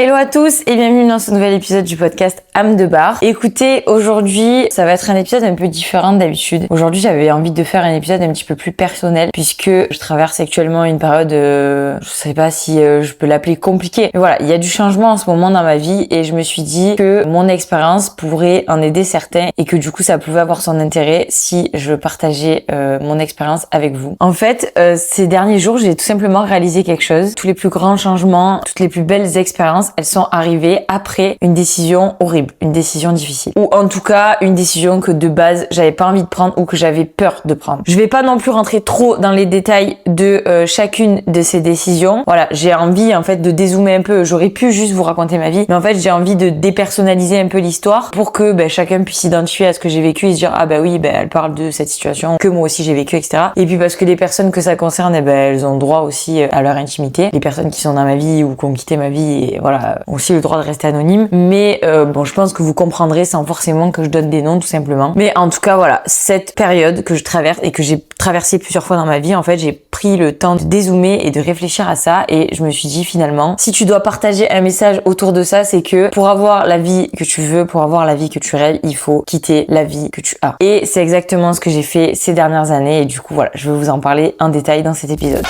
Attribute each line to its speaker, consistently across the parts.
Speaker 1: Hello à tous et bienvenue dans ce nouvel épisode du podcast Âme de Bar. Écoutez, aujourd'hui, ça va être un épisode un peu différent d'habitude. Aujourd'hui, j'avais envie de faire un épisode un petit peu plus personnel puisque je traverse actuellement une période, je sais pas si je peux l'appeler compliquée. Mais voilà, il y a du changement en ce moment dans ma vie et je me suis dit que mon expérience pourrait en aider certains et que du coup, ça pouvait avoir son intérêt si je partageais mon expérience avec vous. En fait, ces derniers jours, j'ai tout simplement réalisé quelque chose. Tous les plus grands changements, toutes les plus belles expériences, elles sont arrivées après une décision horrible, une décision difficile. Ou en tout cas, une décision que de base, j'avais pas envie de prendre ou que j'avais peur de prendre. Je vais pas non plus rentrer trop dans les détails de chacune de ces décisions. Voilà, j'ai envie en fait de dézoomer un peu. J'aurais pu juste vous raconter ma vie, mais en fait, j'ai envie de dépersonnaliser un peu l'histoire pour que chacun puisse s'identifier à ce que j'ai vécu et se dire elle parle de cette situation que moi aussi j'ai vécu, etc. Et puis parce que les personnes que ça concerne, elles ont droit aussi à leur intimité. Les personnes qui sont dans ma vie ou qui ont quitté ma vie, et voilà, ont aussi le droit de rester anonymes. Mais je pense que vous comprendrez sans forcément que je donne des noms tout simplement. Mais en tout cas, voilà, cette période que je traverse et que j'ai traversée plusieurs fois dans ma vie, en fait, j'ai pris le temps de dézoomer et de réfléchir à ça et je me suis dit finalement, si tu dois partager un message autour de ça, c'est que pour avoir la vie que tu veux, pour avoir la vie que tu rêves, il faut quitter la vie que tu as. Et c'est exactement ce que j'ai fait ces dernières années et du coup, voilà, je vais vous en parler en détail dans cet épisode.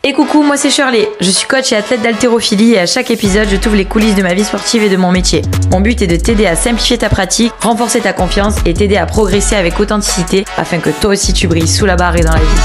Speaker 1: Et coucou, moi c'est Shirley, je suis coach et athlète d'haltérophilie et à chaque épisode je t'ouvre les coulisses de ma vie sportive et de mon métier. Mon but est de t'aider à simplifier ta pratique, renforcer ta confiance et t'aider à progresser avec authenticité afin que toi aussi tu brilles sous la barre et dans la vie.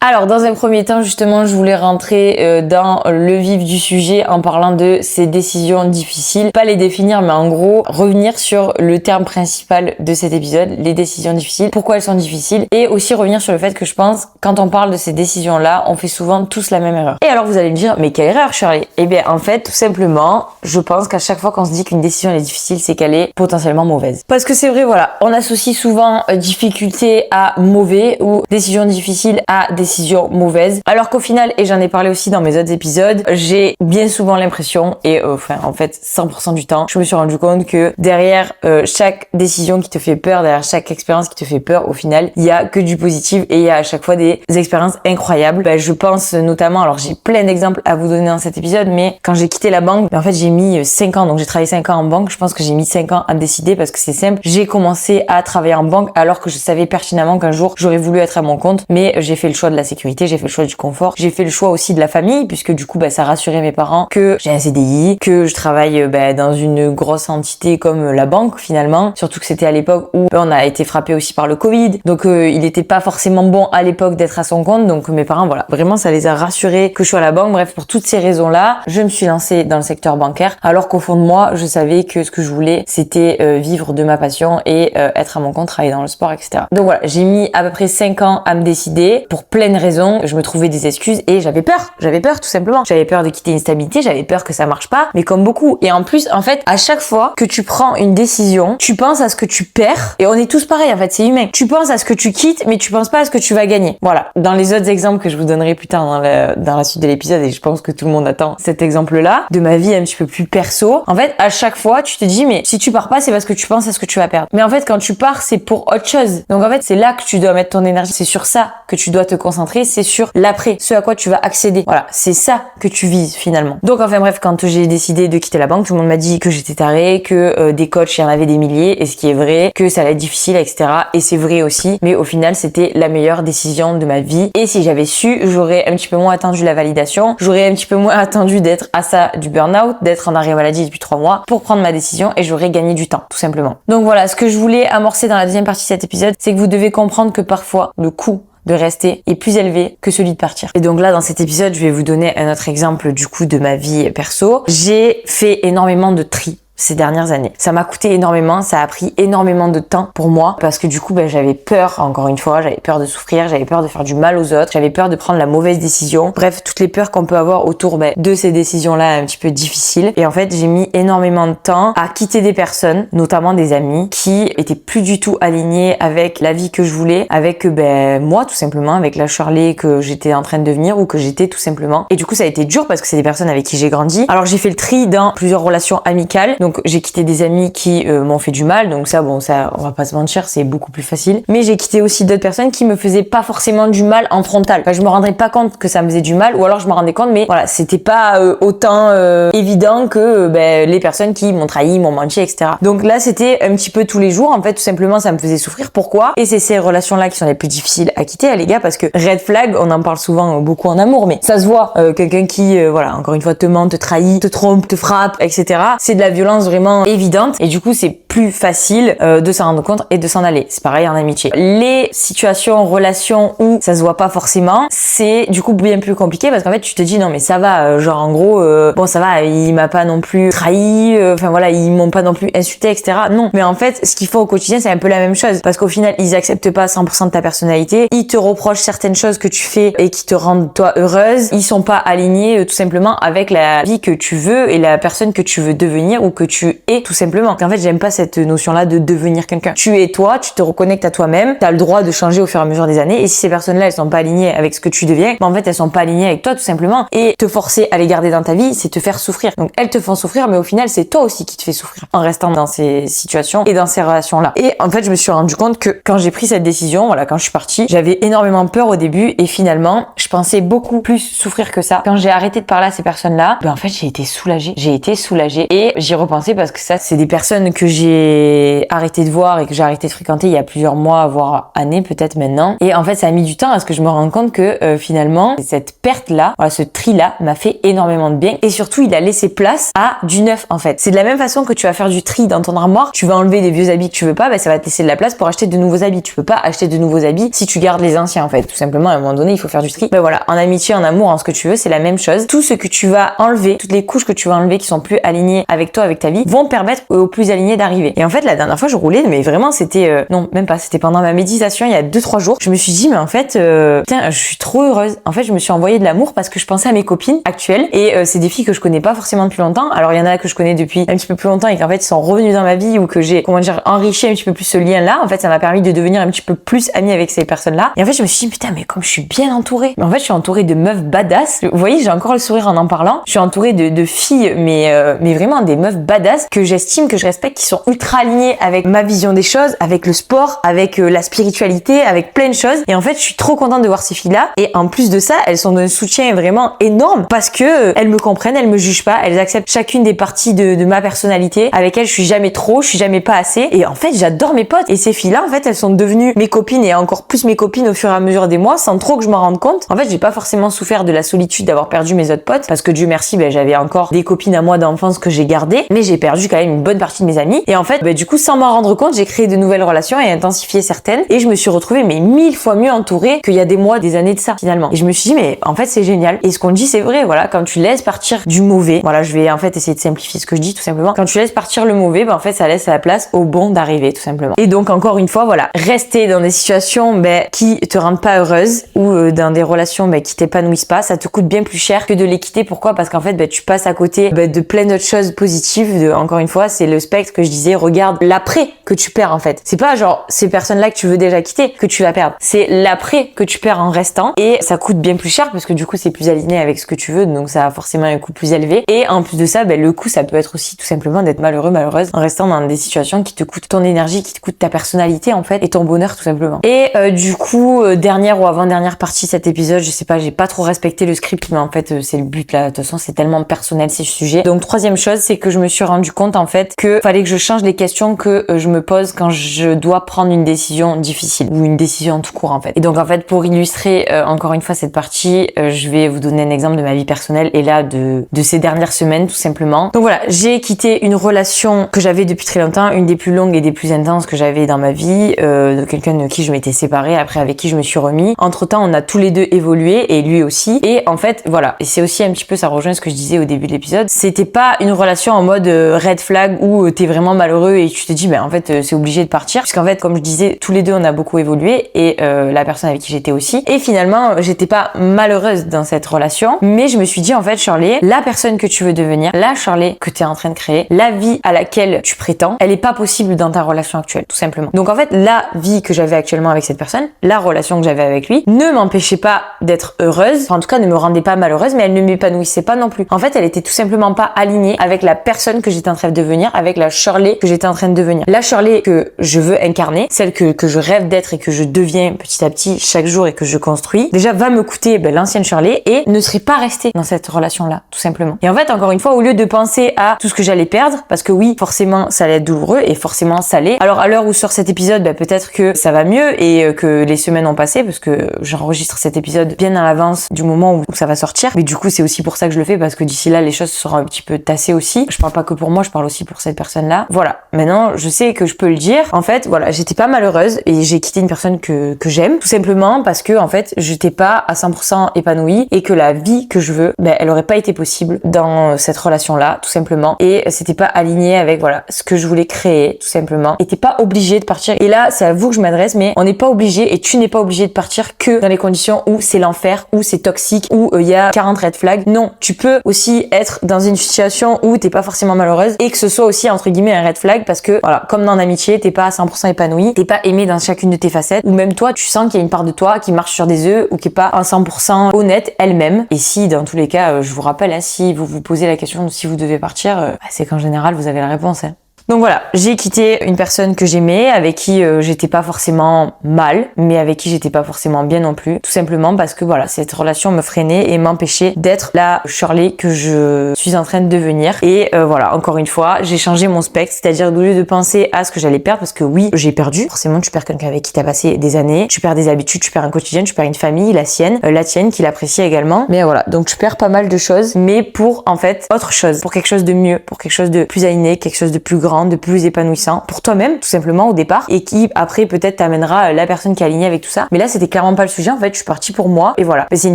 Speaker 1: Alors, dans un premier temps, justement, je voulais rentrer dans le vif du sujet en parlant de ces décisions difficiles. Pas les définir, mais en gros, revenir sur le terme principal de cet épisode, les décisions difficiles, pourquoi elles sont difficiles, et aussi revenir sur le fait que je pense, quand on parle de ces décisions-là, on fait souvent tous la même erreur. Et alors, vous allez me dire, mais quelle erreur, Shirley? Eh bien, en fait, tout simplement, je pense qu'à chaque fois qu'on se dit qu'une décision est difficile, c'est qu'elle est potentiellement mauvaise. Parce que c'est vrai, voilà, on associe souvent difficulté à mauvais ou décision difficile à décision mauvaise. Alors qu'au final, et j'en ai parlé aussi dans mes autres épisodes, j'ai bien souvent l'impression, et en fait 100% du temps, je me suis rendu compte que derrière chaque décision qui te fait peur, derrière chaque expérience qui te fait peur, au final, il y a que du positif et il y a à chaque fois des expériences incroyables. Je pense notamment, alors j'ai plein d'exemples à vous donner dans cet épisode, mais quand j'ai quitté la banque, en fait j'ai mis 5 ans, donc j'ai travaillé 5 ans en banque, je pense que j'ai mis 5 ans à me décider parce que c'est simple. J'ai commencé à travailler en banque alors que je savais pertinemment qu'un jour j'aurais voulu être à mon compte, mais j'ai fait le choix de la sécurité, j'ai fait le choix du confort, j'ai fait le choix aussi de la famille puisque du coup ça rassurait mes parents que j'ai un CDI, que je travaille dans une grosse entité comme la banque finalement, surtout que c'était à l'époque où on a été frappé aussi par le Covid, donc il n'était pas forcément bon à l'époque d'être à son compte, donc mes parents voilà, vraiment ça les a rassurés que je sois à la banque. Bref, pour toutes ces raisons-là, je me suis lancée dans le secteur bancaire alors qu'au fond de moi, je savais que ce que je voulais c'était vivre de ma passion et être à mon compte, travailler dans le sport, etc. Donc voilà, j'ai mis à peu près 5 ans à me décider pour plein de raisons. Je me trouvais des excuses et j'avais peur tout simplement. J'avais peur de quitter une stabilité, j'avais peur que ça marche pas, mais comme beaucoup. Et en plus, en fait, à chaque fois que tu prends une décision, tu penses à ce que tu perds et on est tous pareils en fait, c'est humain. Tu penses à ce que tu quittes, mais tu penses pas à ce que tu vas gagner. Voilà. Dans les autres exemples que je vous donnerai plus tard dans la suite de l'épisode, et je pense que tout le monde attend cet exemple-là, de ma vie un petit peu plus perso, en fait, à chaque fois, tu te dis, mais si tu pars pas, c'est parce que tu penses à ce que tu vas perdre. Mais en fait, quand tu pars, c'est pour autre chose. Donc en fait, c'est là que tu dois mettre ton énergie, c'est sur ça que tu dois te concentrer, c'est sur l'après, ce à quoi tu vas accéder. Voilà, c'est ça que tu vises finalement. Donc enfin bref, quand j'ai décidé de quitter la banque, tout le monde m'a dit que j'étais tarée, que des coachs, il y en avait des milliers, et ce qui est vrai, que ça allait être difficile, etc. Et c'est vrai aussi, mais au final, c'était la meilleure décision de ma vie. Et si j'avais su, j'aurais un petit peu moins attendu la validation, j'aurais un petit peu moins attendu d'être à ça du burn-out, d'être en arrêt maladie depuis 3 mois pour prendre ma décision et j'aurais gagné du temps, tout simplement. Donc voilà, ce que je voulais amorcer dans la deuxième partie de cet épisode, c'est que vous devez comprendre que parfois, le coût de rester est plus élevé que celui de partir. Et donc là, dans cet épisode, je vais vous donner un autre exemple du coup de ma vie perso. J'ai fait énormément de tri ces dernières années. Ça m'a coûté énormément, ça a pris énormément de temps pour moi parce que du coup j'avais peur, encore une fois, j'avais peur de souffrir, j'avais peur de faire du mal aux autres, j'avais peur de prendre la mauvaise décision. Bref, toutes les peurs qu'on peut avoir autour de ces décisions-là un petit peu difficiles. Et en fait, j'ai mis énormément de temps à quitter des personnes, notamment des amis, qui étaient plus du tout alignés avec la vie que je voulais, avec moi tout simplement, avec la Shirley que j'étais en train de devenir ou que j'étais tout simplement. Et du coup, ça a été dur parce que c'est des personnes avec qui j'ai grandi. Alors j'ai fait le tri dans plusieurs relations amicales, Donc j'ai quitté des amis qui m'ont fait du mal, donc ça, bon, ça, on va pas se mentir, c'est beaucoup plus facile. Mais j'ai quitté aussi d'autres personnes qui me faisaient pas forcément du mal en frontal. Enfin, je me rendrais pas compte que ça me faisait du mal, ou alors je me rendais compte, mais voilà, c'était pas autant évident que les personnes qui m'ont trahi, m'ont menti, etc. Donc là, c'était un petit peu tous les jours. En fait, tout simplement, ça me faisait souffrir. Pourquoi? Et c'est ces relations-là qui sont les plus difficiles à quitter, les gars, parce que red flag, on en parle souvent beaucoup en amour, mais ça se voit. Quelqu'un qui, voilà, encore une fois, te ment, te trahit, te trompe, te frappe, etc. C'est de la violence vraiment évidente, et du coup, c'est plus facile de s'en rendre compte et de s'en aller. C'est pareil en amitié. Les situations, relations où ça se voit pas forcément, c'est du coup bien plus compliqué parce qu'en fait, tu te dis non mais ça va, genre en gros, bon ça va, il m'a pas non plus trahi, enfin voilà, ils m'ont pas non plus insulté, etc. Non, mais en fait, ce qu'ils font au quotidien, c'est un peu la même chose parce qu'au final, ils acceptent pas 100% de ta personnalité, ils te reprochent certaines choses que tu fais et qui te rendent toi heureuse, ils sont pas alignés tout simplement avec la vie que tu veux et la personne que tu veux devenir ou que tu es tout simplement. En fait, j'aime pas cette notion-là de devenir quelqu'un. Tu es toi, tu te reconnectes à toi-même, t'as le droit de changer au fur et à mesure des années et si ces personnes-là, elles sont pas alignées avec ce que tu deviens, en fait, elles sont pas alignées avec toi tout simplement et te forcer à les garder dans ta vie, c'est te faire souffrir. Donc elles te font souffrir, mais au final, c'est toi aussi qui te fais souffrir en restant dans ces situations et dans ces relations-là. Et en fait, je me suis rendu compte que quand j'ai pris cette décision, voilà, quand je suis partie, j'avais énormément peur au début et finalement, je pensais beaucoup plus souffrir que ça. Quand j'ai arrêté de parler à ces personnes-là, en fait, j'ai été soulagée. J'ai été soulagée et j'y repensais parce que ça, c'est des personnes que j'ai arrêté de voir et que j'ai arrêté de fréquenter il y a plusieurs mois, voire années peut-être maintenant. Et en fait, ça a mis du temps à ce que je me rende compte que finalement, cette perte-là, voilà, ce tri-là m'a fait énormément de bien et surtout, il a laissé place à du neuf en fait. C'est de la même façon que tu vas faire du tri dans ton armoire, tu vas enlever des vieux habits que tu veux pas, ça va te laisser de la place pour acheter de nouveaux habits. Tu peux pas acheter de nouveaux habits si tu gardes les anciens en fait. Tout simplement, à un moment donné, il faut faire du tri. Voilà, en amitié, en amour, en ce que tu veux, c'est la même chose. Tout ce que tu vas enlever, toutes les couches que tu vas enlever qui sont plus alignées avec toi, avec ta vie, vont permettre aux plus alignés d'arriver. Et en fait, la dernière fois, je roulais, mais vraiment, c'était non, même pas. C'était pendant ma méditation il y a 2-3 jours. Je me suis dit, mais en fait, putain, je suis trop heureuse. En fait, je me suis envoyé de l'amour parce que je pensais à mes copines actuelles et c'est des filles que je connais pas forcément depuis longtemps. Alors, il y en a que je connais depuis un petit peu plus longtemps et qu'en fait, ils sont revenus dans ma vie ou que j'ai, comment dire, enrichi un petit peu plus ce lien-là. En fait, ça m'a permis de devenir un petit peu plus amie avec ces personnes-là. Et en fait, je me suis dit, putain, mais comme je suis bien entourée. Mais en fait, je suis entourée de meufs badass. Vous voyez, j'ai encore le sourire en parlant. Je suis entourée de filles, mais vraiment des meufs badass que j'estime, que je respecte, qui sont ultra alignées avec ma vision des choses, avec le sport, avec la spiritualité, avec plein de choses. Et en fait, je suis trop contente de voir ces filles-là. Et en plus de ça, elles sont d'un soutien vraiment énorme parce que elles me comprennent, elles me jugent pas, elles acceptent chacune des parties de ma personnalité. Avec elles, je suis jamais trop, je suis jamais pas assez. Et en fait, j'adore mes potes. Et ces filles-là, en fait, elles sont devenues mes copines et encore plus mes copines au fur et à mesure des mois, sans trop que je m'en rende compte. En fait, j'ai pas forcément souffert de la solitude d'avoir perdu mes autres potes parce que Dieu merci, j'avais encore des copines à moi d'enfance que j'ai gardées, mais j'ai perdu quand même une bonne partie de mes amis. Et en fait, du coup, sans m'en rendre compte, j'ai créé de nouvelles relations et intensifié certaines. Et je me suis retrouvée, mais 1000 fois mieux entourée qu'il y a des mois, des années de ça, finalement. Et je me suis dit, mais en fait, c'est génial. Et ce qu'on dit, c'est vrai, voilà, quand tu laisses partir du mauvais, voilà, je vais en fait essayer de simplifier ce que je dis, tout simplement. Quand tu laisses partir le mauvais, en fait, ça laisse la place au bon d'arriver, tout simplement. Et donc, encore une fois, voilà, rester dans des situations, qui te rendent pas heureuse ou dans des relations, qui t'épanouissent pas, ça te coûte bien plus cher que de les quitter. Pourquoi? Parce qu'en fait, tu passes à côté de plein d'autres choses positives. Encore une fois, c'est le spectre que je disais, regarde l'après que tu perds en fait. C'est pas genre ces personnes-là que tu veux déjà quitter que tu vas perdre. C'est l'après que tu perds en restant et ça coûte bien plus cher parce que du coup, c'est plus aligné avec ce que tu veux, donc ça a forcément un coût plus élevé. Et en plus de ça, le coût, ça peut être aussi tout simplement d'être malheureux, malheureuse en restant dans des situations qui te coûtent ton énergie, qui te coûtent ta personnalité en fait et ton bonheur tout simplement. Et du coup, dernière ou avant-dernière partie de cet épisode, je sais pas, j'ai pas trop respecté le script, mais en fait, c'est le but là. De toute façon, c'est tellement personnel ces sujets. Donc troisième chose, c'est que je me suis rendu compte en fait que fallait que je change les questions que je me pose quand je dois prendre une décision difficile ou une décision tout court en fait. Et donc en fait, pour illustrer encore une fois cette partie, je vais vous donner un exemple de ma vie personnelle et là de ces dernières semaines tout simplement. Donc voilà, j'ai quitté une relation que j'avais depuis très longtemps, une des plus longues et des plus intenses que j'avais dans ma vie, de quelqu'un de qui je m'étais séparée, après avec qui je me suis remis. Entre temps, on a tous les deux évolué et lui aussi. Et en fait, voilà, et c'est aussi un petit peu, ça rejoint ce que je disais au début de l'épisode, c'était pas une relation en mode red flag où t'es vraiment malheureux et tu te dis en fait c'est obligé de partir, puisqu'en fait comme je disais, tous les deux on a beaucoup évolué et la personne avec qui j'étais aussi, et finalement j'étais pas malheureuse dans cette relation, mais je me suis dit en fait Shirley, la personne que tu veux devenir, la Shirley que tu es en train de créer, la vie à laquelle tu prétends, elle est pas possible dans ta relation actuelle, tout simplement. Donc en fait la vie que j'avais actuellement avec cette personne, la relation que j'avais avec lui, ne m'empêchait pas d'être heureuse, enfin, en tout cas ne me rendait pas malheureuse, mais elle ne m'épanouissait pas non plus. En fait elle était tout simplement pas alignée avec la personne que j'étais en train de devenir, avec la Shirley que j'étais en train de devenir. La Shirley que je veux incarner, celle que je rêve d'être et que je deviens petit à petit chaque jour et que je construis, déjà va me coûter l'ancienne Shirley et ne serait pas restée dans cette relation-là, tout simplement. Et en fait, encore une fois, au lieu de penser à tout ce que j'allais perdre, parce que oui, forcément, ça allait être douloureux et forcément, ça l'est. Alors, à l'heure où sort cet épisode, peut-être que ça va mieux et que les semaines ont passé, parce que j'enregistre cet épisode bien à l'avance du moment où ça va sortir. Mais du coup, c'est aussi pour ça que je le fais, parce que d'ici là, les choses seront un petit peu tassées aussi. Je parle pas que pour moi, je parle aussi pour cette personne-là. Voilà. Maintenant, je sais que je peux le dire. En fait, voilà, j'étais pas malheureuse et j'ai quitté une personne que j'aime, tout simplement parce que, en fait, j'étais pas à 100% épanouie et que la vie que je veux, elle aurait pas été possible dans cette relation-là, tout simplement. Et c'était pas aligné avec, voilà, ce que je voulais créer, tout simplement. Et t'es pas obligé de partir. Et là, c'est à vous que je m'adresse, mais on n'est pas obligé et tu n'es pas obligé de partir que dans les conditions où c'est l'enfer, où c'est toxique, où il y a 40 red flags. Non, tu peux aussi être dans une situation où t'es pas forcément malheureuse et que ce soit aussi, entre guillemets, un red flag parce que, voilà, comme dans l'amitié, t'es pas à 100% épanoui, t'es pas aimé dans chacune de tes facettes, ou même toi, tu sens qu'il y a une part de toi qui marche sur des œufs ou qui est pas à 100% honnête elle-même. Et si, dans tous les cas, je vous rappelle, si vous vous posez la question de si vous devez partir, c'est qu'en général, vous avez la réponse. Donc voilà, j'ai quitté une personne que j'aimais, avec qui j'étais pas forcément mal, mais avec qui j'étais pas forcément bien non plus, tout simplement parce que voilà, cette relation me freinait et m'empêchait d'être la Shirley que je suis en train de devenir. Et voilà, encore une fois, j'ai changé mon spectre, c'est-à-dire au lieu de penser à ce que j'allais perdre, parce que oui, j'ai perdu, forcément tu perds quelqu'un avec qui t'as passé des années, tu perds des habitudes, tu perds un quotidien, tu perds une famille, la sienne, la tienne qui l'apprécie également, mais voilà, donc tu perds pas mal de choses, mais pour en fait autre chose, pour quelque chose de mieux, pour quelque chose de plus aligné, quelque chose de plus grand, de plus épanouissant pour toi-même tout simplement au départ, et qui après peut-être t'amènera la personne qui est alignée avec tout ça. Mais là c'était clairement pas le sujet, en fait je suis partie pour moi et voilà. C'est une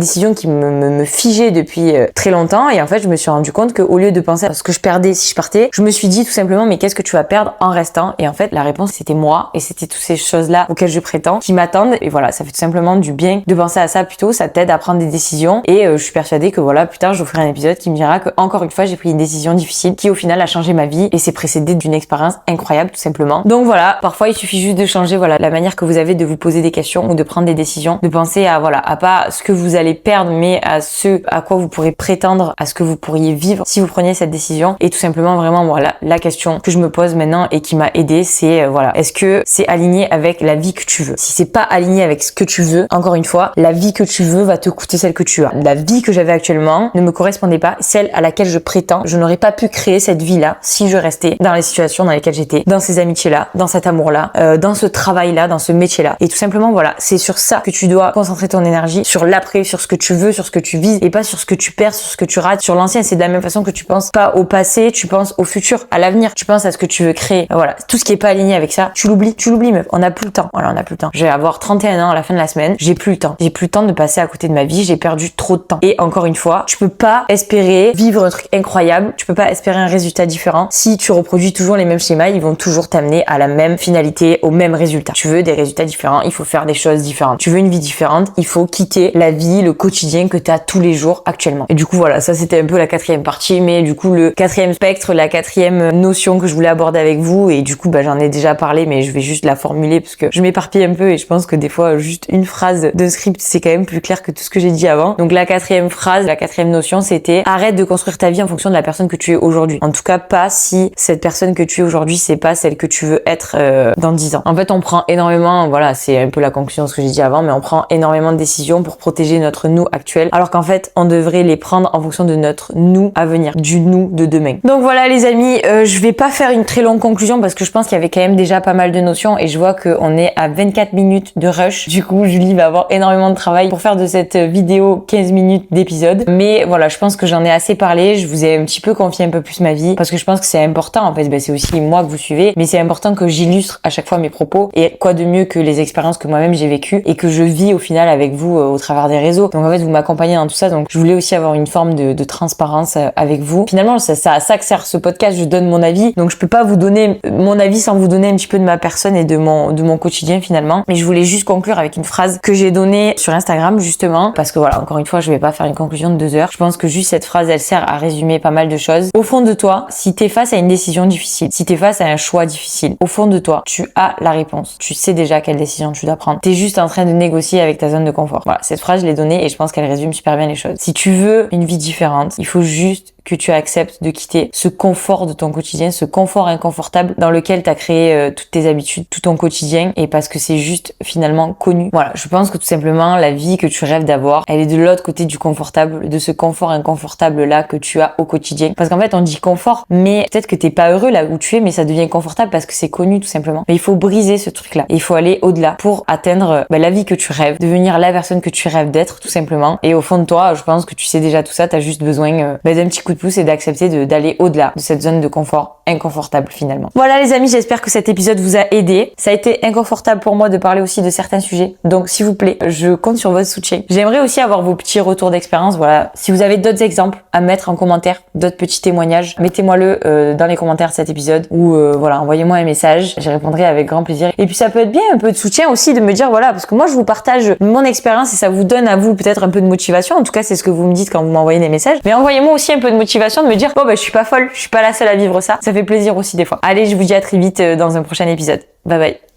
Speaker 1: décision qui me figeait depuis très longtemps, et en fait je me suis rendu compte que au lieu de penser à ce que je perdais si je partais, je me suis dit tout simplement mais qu'est-ce que tu vas perdre en restant? Et en fait la réponse c'était moi, et c'était toutes ces choses là auxquelles je prétends qui m'attendent, et voilà, ça fait tout simplement du bien de penser à ça. Plutôt ça t'aide à prendre des décisions, et je suis persuadée que voilà, plus tard je vous ferai un épisode qui me dira que encore une fois j'ai pris une décision difficile qui au final a changé ma vie, et c'est précédé d'une expérience incroyable tout simplement. Donc voilà, parfois il suffit juste de changer voilà la manière que vous avez de vous poser des questions ou de prendre des décisions, de penser à voilà, à pas ce que vous allez perdre, mais à ce à quoi vous pourrez prétendre, à ce que vous pourriez vivre si vous preniez cette décision. Et tout simplement vraiment voilà, la question que je me pose maintenant et qui m'a aidée, c'est voilà, est-ce que c'est aligné avec la vie que tu veux? Si c'est pas aligné avec ce que tu veux, encore une fois, la vie que tu veux va te coûter celle que tu as. La vie que j'avais actuellement ne me correspondait pas, celle à laquelle je prétends. Je n'aurais pas pu créer cette vie-là si je restais dans les situations dans lesquelles j'étais, dans ces amitiés-là, dans cet amour-là, dans ce travail-là, dans ce métier-là. Et tout simplement, voilà, c'est sur ça que tu dois concentrer ton énergie, sur l'après, sur ce que tu veux, sur ce que tu vises, et pas sur ce que tu perds, sur ce que tu rates, sur l'ancien. C'est de la même façon que tu penses pas au passé, tu penses au futur, à l'avenir, tu penses à ce que tu veux créer. Voilà, tout ce qui est pas aligné avec ça, tu l'oublies, meuf. On n'a plus le temps. Voilà, on n'a plus le temps. Je vais avoir 31 ans à la fin de la semaine, j'ai plus le temps. J'ai plus le temps de passer à côté de ma vie, j'ai perdu trop de temps. Et encore une fois, tu peux pas espérer vivre un truc incroyable, tu peux pas espérer un résultat différent si tu reproduis toujours les mêmes schémas, ils vont toujours t'amener à la même finalité, au même résultat. Tu veux des résultats différents, il faut faire des choses différentes. Tu veux une vie différente, il faut quitter la vie, le quotidien que tu as tous les jours actuellement. Et du coup voilà, ça c'était un peu la quatrième partie, mais du coup le quatrième spectre, la quatrième notion que je voulais aborder avec vous, et du coup j'en ai déjà parlé, mais je vais juste la formuler parce que je m'éparpille un peu et je pense que des fois juste une phrase de script c'est quand même plus clair que tout ce que j'ai dit avant. Donc la quatrième phrase, la quatrième notion, c'était arrête de construire ta vie en fonction de la personne que tu es aujourd'hui. En tout cas pas si cette personne que tu es aujourd'hui c'est pas celle que tu veux être dans 10 ans. En fait on prend énormément, voilà, c'est un peu la conclusion de ce que j'ai dit avant, mais on prend énormément de décisions pour protéger notre nous actuel, alors qu'en fait on devrait les prendre en fonction de notre nous à venir, du nous de demain. Donc voilà les amis, je vais pas faire une très longue conclusion parce que je pense qu'il y avait quand même déjà pas mal de notions, et je vois qu'on est à 24 minutes de rush. Du coup Julie va avoir énormément de travail pour faire de cette vidéo 15 minutes d'épisode, mais voilà, je pense que j'en ai assez parlé. Je vous ai un petit peu confié un peu plus ma vie parce que je pense que c'est important en fait. c'est aussi moi que vous suivez, mais c'est important que j'illustre à chaque fois mes propos, et quoi de mieux que les expériences que moi-même j'ai vécues et que je vis au final avec vous au travers des réseaux. Donc en fait, vous m'accompagnez dans tout ça, donc je voulais aussi avoir une forme de transparence avec vous. Finalement, c'est à ça que sert ce podcast, je donne mon avis, donc je peux pas vous donner mon avis sans vous donner un petit peu de ma personne et de mon quotidien finalement. Mais je voulais juste conclure avec une phrase que j'ai donnée sur Instagram justement, parce que voilà, encore une fois, je vais pas faire une conclusion de 2 heures. Je pense que juste cette phrase, elle sert à résumer pas mal de choses. Au fond de toi, si t'es face à une décision difficile, si t'es face à un choix difficile, au fond de toi, tu as la réponse. Tu sais déjà quelle décision tu dois prendre. T'es juste en train de négocier avec ta zone de confort. Voilà, cette phrase, je l'ai donnée et je pense qu'elle résume super bien les choses. Si tu veux une vie différente, il faut juste que tu acceptes de quitter ce confort de ton quotidien, ce confort inconfortable dans lequel tu as créé toutes tes habitudes, tout ton quotidien, et parce que c'est juste finalement connu. Voilà, je pense que tout simplement la vie que tu rêves d'avoir, elle est de l'autre côté du confortable, de ce confort inconfortable là que tu as au quotidien. Parce qu'en fait, on dit confort, mais peut-être que t'es pas heureux là où tu es, mais ça devient confortable parce que c'est connu tout simplement. Mais il faut briser ce truc là, et il faut aller au-delà pour atteindre la vie que tu rêves, devenir la personne que tu rêves d'être tout simplement. Et au fond de toi, je pense que tu sais déjà tout ça, t'as juste besoin d'un petit coup de pouce et d'accepter d'aller au-delà de cette zone de confort inconfortable finalement. Voilà les amis, j'espère que cet épisode vous a aidé. Ça a été inconfortable pour moi de parler aussi de certains sujets, donc s'il vous plaît, je compte sur votre soutien. J'aimerais aussi avoir vos petits retours d'expérience. Voilà, si vous avez d'autres exemples à mettre en commentaire, d'autres petits témoignages, mettez-moi-le dans les commentaires de cet épisode, ou voilà, envoyez-moi un message, j'y répondrai avec grand plaisir. Et puis ça peut être bien un peu de soutien aussi, de me dire voilà, parce que moi je vous partage mon expérience et ça vous donne à vous peut-être un peu de motivation. En tout cas, c'est ce que vous me dites quand vous m'envoyez des messages, mais envoyez-moi aussi un peu de motivation, de me dire bon je suis pas folle, je suis pas la seule à vivre ça. Ça fait plaisir aussi des fois. Allez, je vous dis à très vite dans un prochain épisode. Bye bye.